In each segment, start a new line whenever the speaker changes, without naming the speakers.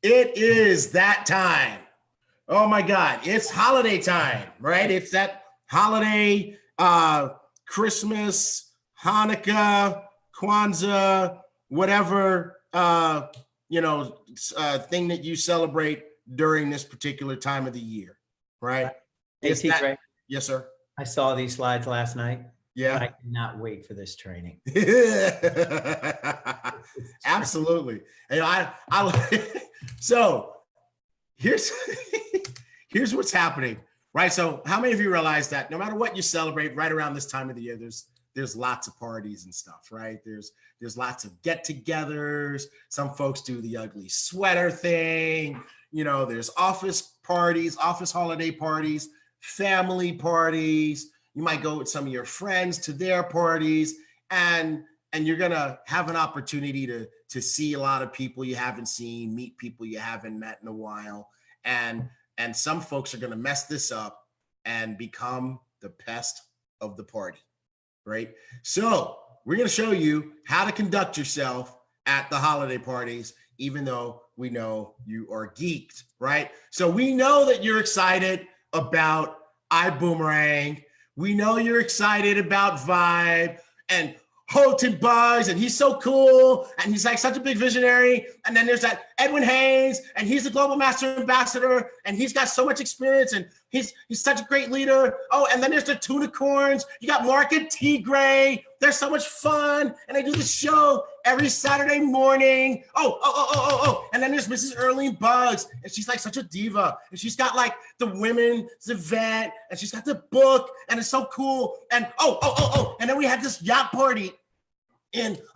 It is that time. Oh my God, it's holiday time, right? It's that holiday, Christmas, Hanukkah, Kwanzaa, whatever, thing that you celebrate during this particular time of the year, right?
Hey, T-Gray.
Yes, sir.
I saw these slides last night.
Yeah.
I cannot wait for this training.
Absolutely. And so here's what's happening, right? So how many of you realize that no matter what you celebrate right around this time of the year, there's lots of parties and stuff, right? There's lots of get-togethers. Some folks do the ugly sweater thing. There's office parties, office holiday parties, family parties. You might go with some of your friends to their parties, and you're gonna have an opportunity to see a lot of people you haven't seen, meet people you haven't met in a while, and some folks are gonna mess this up and become the pest of the party, right? So we're gonna show you how to conduct yourself at the holiday parties, even though we know you are geeked, right? So we know that you're excited about iBuumerang. We know you're excited about Vibe and Houghton Buzz, and he's so cool, and he's like such a big visionary. And then there's that Edwin Haynes, and he's the global master ambassador, and he's got so much experience, and he's such a great leader. Oh, and then there's the Tunicorns. You got Mark and T-Gray. They're so much fun, and they do the show every Saturday morning. And then there's Mrs. Erling Bugs, and she's like such a diva, and she's got like the women's event, and she's got the book, and it's so cool. And and then we had this yacht party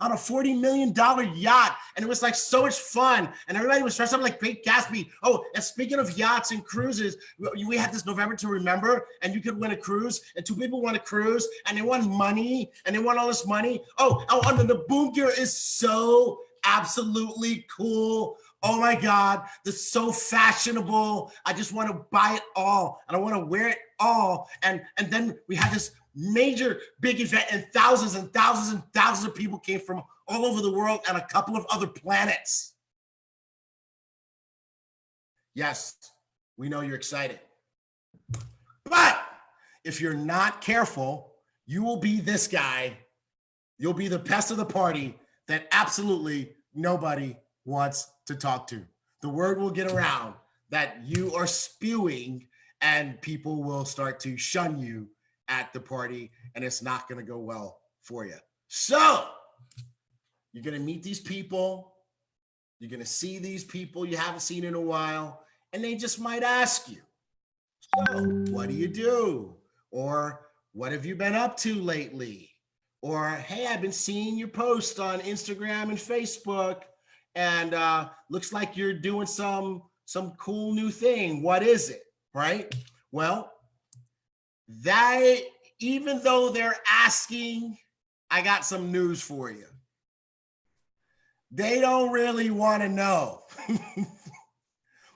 on a $40 million yacht, and it was like so much fun, and everybody was dressed up like Great Gatsby. Oh, and speaking of yachts and cruises, we had this November to Remember, and you could win a cruise, and 2 people won a cruise, and they won money, and they won all this money. And then the boom gear is so absolutely cool. Oh my God, this is so fashionable. I just want to buy it all, and I want to wear it all. And then we had this major big event, and thousands and thousands and thousands of people came from all over the world and a couple of other planets. Yes, we know you're excited. But if you're not careful, you will be this guy. You'll be the pest of the party that absolutely nobody wants to talk to. The word will get around that you are spewing, and people will start to shun you at the party, and it's not going to go well for you. So you're going to meet these people. You're going to see these people you haven't seen in a while, and they just might ask you, so what do you do? Or what have you been up to lately? Or, hey, I've been seeing your post on Instagram and Facebook, and looks like you're doing some cool new thing. What is it, right? Well, even though they're asking, I got some news for you. They don't really want to know.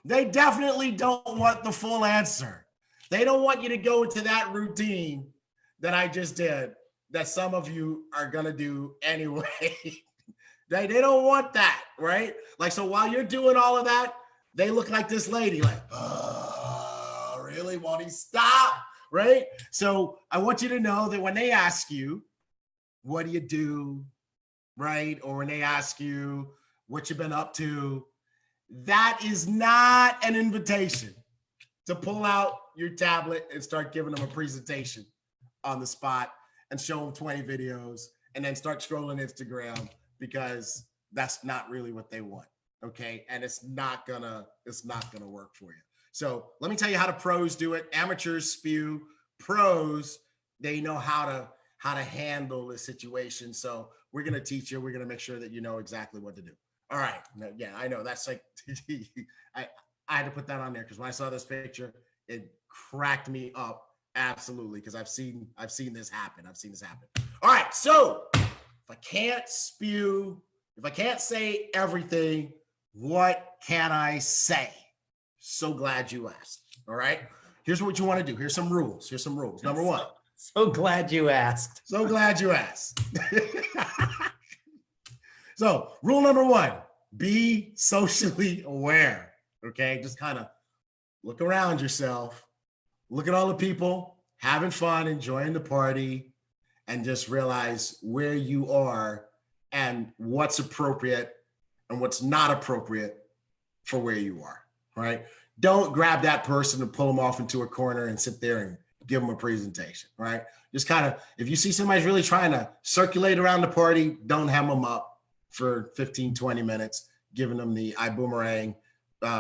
They definitely don't want the full answer. They don't want you to go into that routine that I just did, that some of you are going to do anyway. They don't want that, right? Like, so while you're doing all of that, they look like this lady, like, oh, really? Won't he stop? Right? So I want you to know that when they ask you, what do you do? Right? Or when they ask you what you've been up to, that is not an invitation to pull out your tablet and start giving them a presentation on the spot and show them 20 videos and then start scrolling Instagram, because that's not really what they want. Okay. And it's not gonna work for you. So let me tell you how the pros do it. Amateurs spew. Pros, they know how to handle the situation. So we're going to teach you. We're going to make sure that you know exactly what to do. All right. Now, yeah, I know that's like, I had to put that on there because when I saw this picture, it cracked me up. Absolutely. Because I've seen this happen. All right. So if I can't spew, if I can't say everything, what can I say? So glad you asked. All right. Here's what you want to do. Here's some rules. Number one.
So glad you asked.
So glad you asked. So rule number one, be socially aware, okay? Just kind of look around yourself, look at all the people having fun, enjoying the party, and just realize where you are and what's appropriate and what's not appropriate for where you are, right? Don't grab that person and pull them off into a corner and sit there and give them a presentation, right? Just kind of, if you see somebody's really trying to circulate around the party, don't hem them up for 15, 20 minutes, giving them the iBuumerang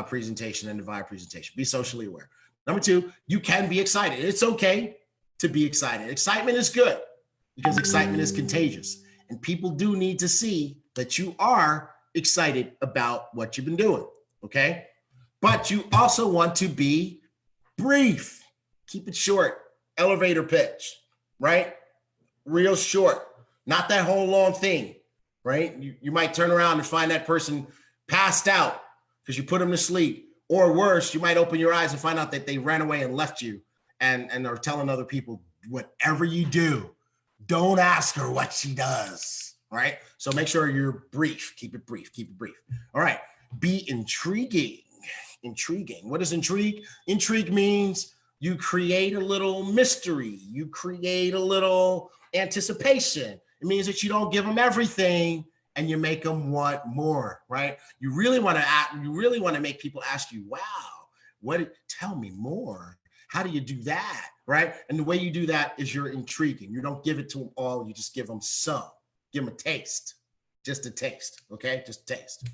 presentation and the Vibe presentation. Be socially aware. Number two, you can be excited. It's okay to be excited. Excitement is good because excitement is contagious. And people do need to see that you are excited about what you've been doing, okay? But you also want to be brief. Keep it short. Elevator pitch, right? Real short. Not that whole long thing, right? You might turn around and find that person passed out because you put them to sleep. Or worse, you might open your eyes and find out that they ran away and left you and are telling other people, whatever you do, don't ask her what she does, right? So make sure you're brief. Keep it brief. Keep it brief. All right. Be intriguing. Intriguing. What is intrigue? Intrigue means you create a little mystery. You create a little anticipation. It means that you don't give them everything and you make them want more, right? You really want to make people ask you, wow, tell me more. How do you do that, right? And the way you do that is you're intriguing. You don't give it to them all. You just give them some. Give them a taste. Just a taste, okay? Just a taste.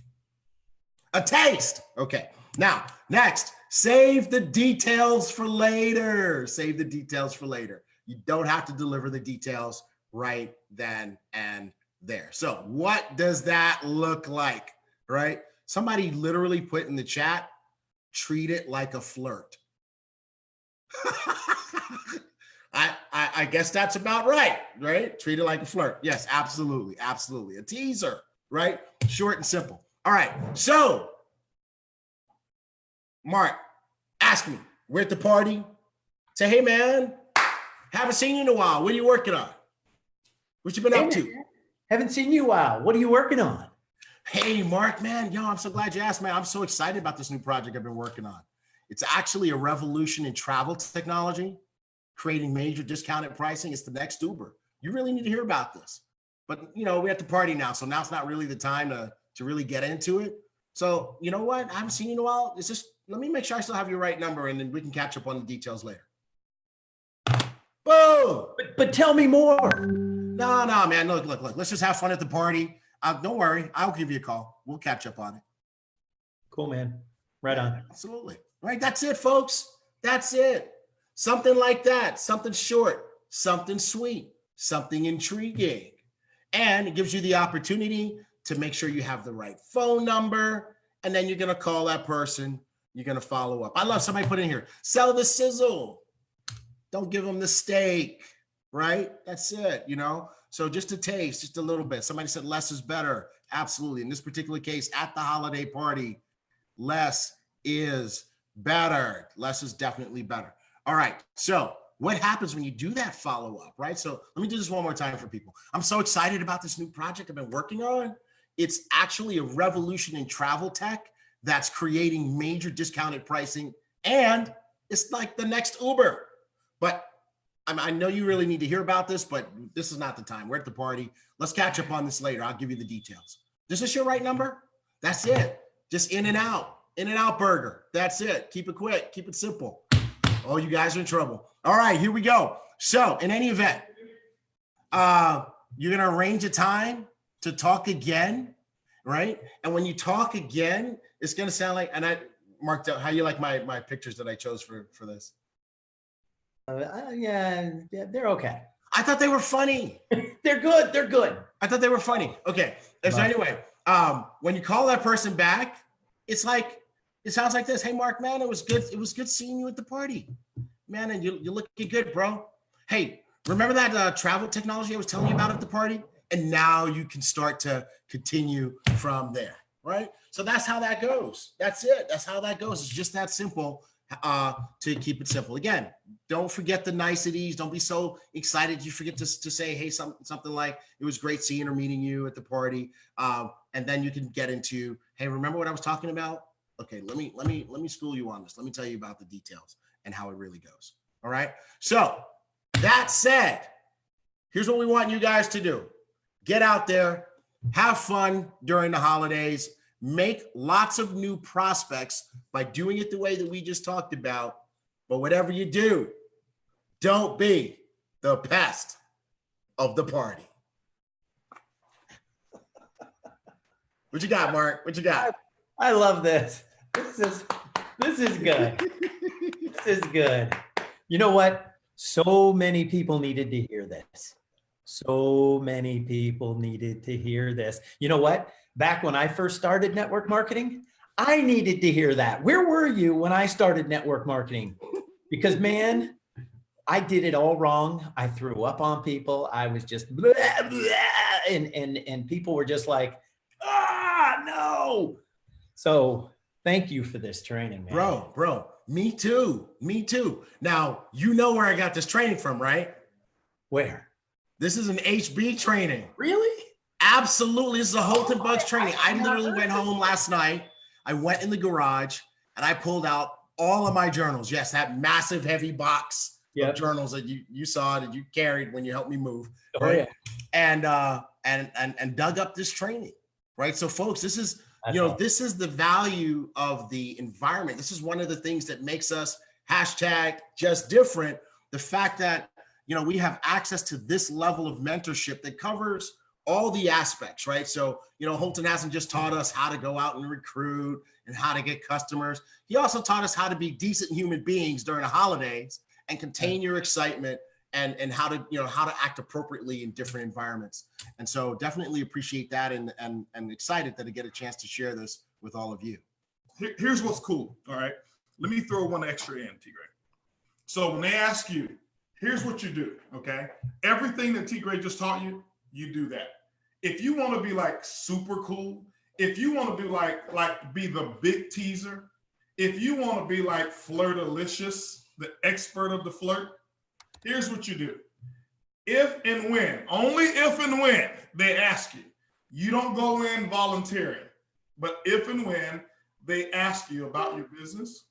A taste, okay. Now, next, save the details for later. Save the details for later. You don't have to deliver the details right then and there. So what does that look like, right? Somebody literally put in the chat, treat it like a flirt. I guess that's about right? Treat it like a flirt. Yes, absolutely, absolutely. A teaser, right? Short and simple. All right, so Mark, ask me, we're at the party. Say, hey man, haven't seen you in a while. What are you working on? What you been up to?
Haven't seen you in a while. What are you working on?
Hey, Mark, man, yo, I'm so glad you asked, man. I'm so excited about this new project I've been working on. It's actually a revolution in travel technology, creating major discounted pricing. It's the next Uber. You really need to hear about this. But, you know, we're at the party now, so now's not really the time to really get into it. So, you know what? I haven't seen you in a while. It's just, let me make sure I still have your right number, and then we can catch up on the details later. Boom!
But tell me more.
No, man. Look. Let's just have fun at the party. Don't worry. I'll give you a call. We'll catch up on it.
Cool, man. Right on.
Absolutely. Right. That's it, folks. That's it. Something like that. Something short, something sweet, something intriguing. And it gives you the opportunity to make sure you have the right phone number. And then you're going to call that person. You're going to follow up. I love somebody put in here, sell the sizzle. Don't give them the steak, right? That's it, you know? So just a taste, just a little bit. Somebody said less is better. Absolutely. In this particular case, at the holiday party, less is better. Less is definitely better. All right. So what happens when you do that follow-up, right? So let me do this one more time for people. I'm so excited about this new project I've been working on. It's actually a revolution in travel tech that's creating major discounted pricing, and it's like the next Uber. But I know you really need to hear about this, but this is not the time. We're at the party. Let's catch up on this later. I'll give you the details. Is this your right number? That's it. Just in and out burger. That's it. Keep it quick. Keep it simple. Oh, you guys are in trouble. All right, here we go. So in any event, you're going to arrange a time to talk again, right? And when you talk again, it's going to sound like, and I marked out, how you like my pictures that I chose for this?
Yeah, they're okay.
I thought they were funny.
They're good.
I thought they were funny. Okay. So anyway, when you call that person back, it sounds like this. Hey, Mark, man, it was good. It was good seeing you at the party, man. And you're looking good, bro. Hey, remember that travel technology I was telling you about at the party? And now you can start to continue from there, right? So that's how that goes. That's it. That's how that goes. It's just that simple. To keep it simple. Again, don't forget the niceties. Don't be so excited you forget to say, hey, something like, it was great seeing or meeting you at the party. and then you can get into, hey, remember what I was talking about? Okay, let me school you on this. Let me tell you about the details and how it really goes. All right. So that said, here's what we want you guys to do. Get out there, have fun during the holidays, make lots of new prospects by doing it the way that we just talked about. But whatever you do, don't be the pest of the party. What you got, Mark? What you got?
I love this. This is good. This is good. You know what? So many people needed to hear this. So many people needed to hear this. You know what? Back when I first started network marketing, I needed to hear that. Where were you when I started network marketing? Because man, I did it all wrong. I threw up on people. I was just blah, blah, and people were just like, no. So thank you for this training, man.
Bro, me too. Now, you know where I got this training from, right?
Where?
This is an HB training.
Really?
Absolutely. This is a Holton Bugs training. I literally went home last night. I went in the garage and I pulled out all of my journals. Yes, that massive heavy box of journals that you saw that you carried when you helped me move. Right? Oh, yeah. And dug up this training. Right. So folks, this is, this is the value of the environment. This is one of the things that makes us #just different. The fact that, we have access to this level of mentorship that covers all the aspects, right? So, Holton hasn't just taught us how to go out and recruit and how to get customers. He also taught us how to be decent human beings during the holidays and contain your excitement and how to, how to act appropriately in different environments. And so definitely appreciate that and excited that I get a chance to share this with all of you.
Here's what's cool, all right? Let me throw one extra in, T-Gray. So when they ask you, here's what you do, okay? Everything that T-Gray just taught you, you do that. If you want to be like super cool, if you want to be be the big teaser, if you want to be like flirtalicious, the expert of the flirt, here's what you do. If and when, only if and when they ask you, you don't go in volunteering, but if and when they ask you about your business,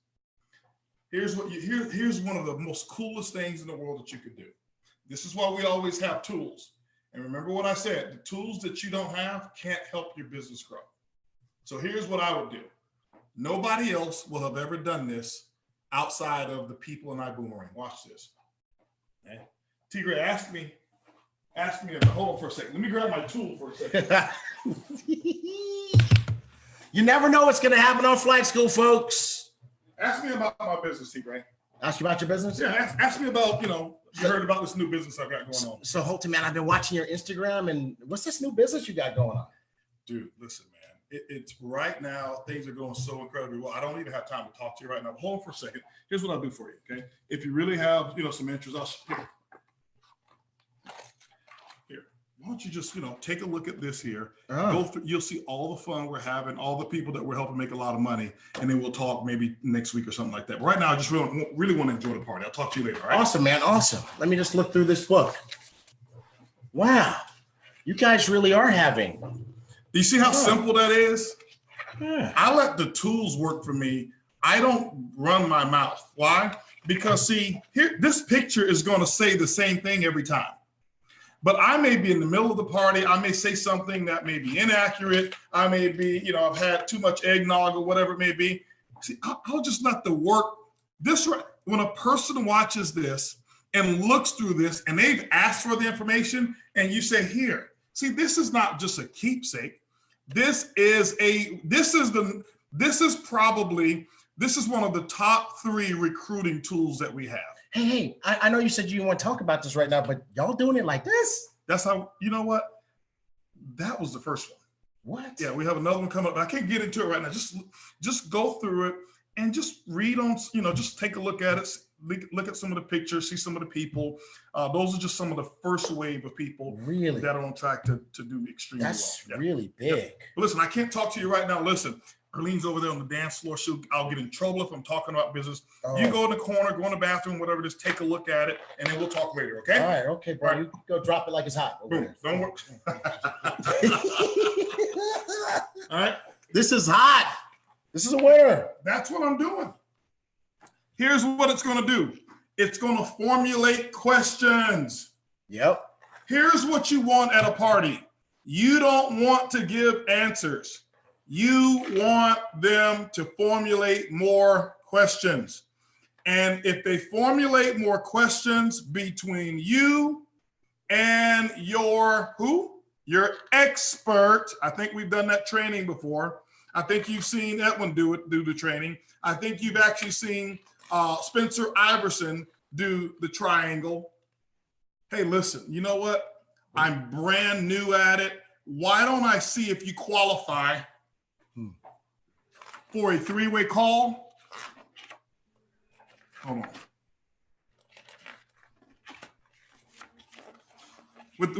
here's one of the most coolest things in the world that you could do. This is why we always have tools. And remember what I said, the tools that you don't have can't help your business grow. So here's what I would do. Nobody else will have ever done this outside of the people in iBuumerang. Watch this. Okay. T-Gray, ask me, hold on for a second. Let me grab my tool for a second.
You never know what's going to happen on flight school, folks.
Ask me about my business, T-Gray.
Ask you about your business?
Yeah, ask me about, you heard about this new business I've got going on.
So Holton, man, I've been watching your Instagram, and what's this new business you got going on?
Dude, listen, man, it's right now, things are going so incredibly well. I don't even have time to talk to you right now. Hold on for a second. Here's what I'll do for you, okay? If you really have, some interest, here. Why don't you just, take a look at this here. Go through, you'll see all the fun we're having, all the people that we're helping make a lot of money, and then we'll talk maybe next week or something like that. But right now, I just really want to enjoy the party. I'll talk to you later, all right?
Awesome, man, awesome. Let me just look through this book. Wow, you guys really are having.
Do you see how simple that is? Yeah. I let the tools work for me. I don't run my mouth. Why? Because see, here, this picture is going to say the same thing every time. But I may be in the middle of the party. I may say something that may be inaccurate. I may be, I've had too much eggnog or whatever it may be. See, I'll just let the work. When a person watches this and looks through this and they've asked for the information and you say, here, see, this is not just a keepsake. This is one of the top 3 recruiting tools that we have.
Hey, I know you said you didn't want to talk about this right now, but y'all doing it like this?
That's how, you know what? That was the first one.
What?
Yeah, we have another one coming up. I can't get into it right now. Just go through it and just read on, just take a look at it. Look at some of the pictures, see some of the people. Those are just some of the first wave of people
really
that are on track to do extremely well.
That's really big.
Yeah. But listen, I can't talk to you right now. Listen, Erlene's over there on the dance floor. I'll get in trouble if I'm talking about business. You go in the corner, go in the bathroom, whatever it is, take a look at it, and then we'll talk later, okay?
All right, okay, bro. Right. You go drop it like it's hot.
Boom, don't work. All right.
This is hot. This is a winner.
That's what I'm doing. Here's what it's going to do. It's going to formulate questions.
Yep.
Here's what you want at a party. You don't want to give answers. You want them to formulate more questions. And if they formulate more questions between you and your who? Your expert. I think we've done that training before. I think you've seen Edwin do the training. I think you've actually seen Spencer Iverson do the triangle. Hey, listen, you know what? I'm brand new at it. Why don't I see if you qualify for a three-way call? Hold on. With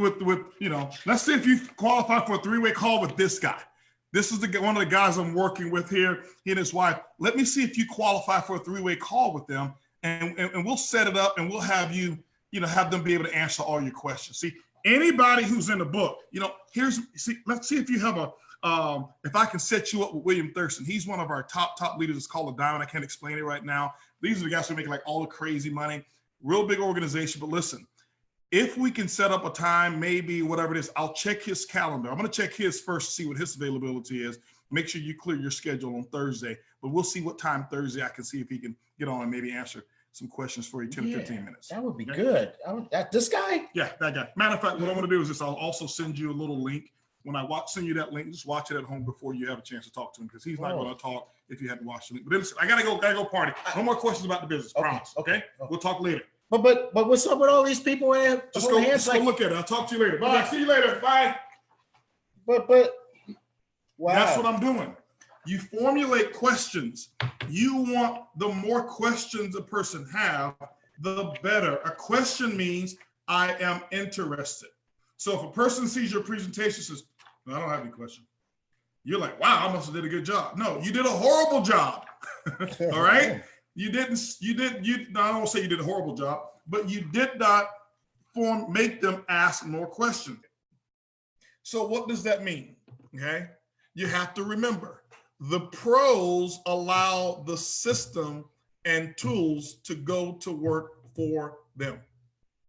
you know, let's see if you qualify for a three-way call with this guy. This is one of the guys I'm working with here, he and his wife. Let me see if you qualify for a three-way call with them, and we'll set it up, and we'll have you, have them be able to answer all your questions. See, anybody who's in the book, let's see if you have if I can set you up with William Thurston. He's one of our top leaders. It's called a Diamond. I can't explain it right now. These are the guys who are making like all the crazy money, real big organization. But listen, if we can set up a time, maybe whatever it is, I'll check his calendar. I'm going to check his first to see what his availability is. Make sure you clear your schedule on Thursday, but we'll see what time Thursday I can see if he can get on and maybe answer some questions for you, 10 to 15 minutes.
That would be good. This guy?
Yeah, that guy. Matter of fact, what I'm going to do is I'll also send you a little link. When I send you that link, just watch it at home before you have a chance to talk to him, because he's not going to talk if you haven't watched the link. But listen, I gotta go party. No more questions about the business. Promise. Okay? We'll talk later.
But what's up with all these people?
Just go look at it. I'll talk to you later. Bye. See you later. Bye.
But wow.
That's what I'm doing. You formulate questions. You want the more questions a person have, the better. A question means I am interested. So if a person sees your presentation and says, no, I don't have any question, you're like, wow, I must have did a good job. No, you did a horrible job. All right. I don't want to say you did a horrible job, but you did not make them ask more questions. So what does that mean? Okay. You have to remember, the pros allow the system and tools to go to work for them.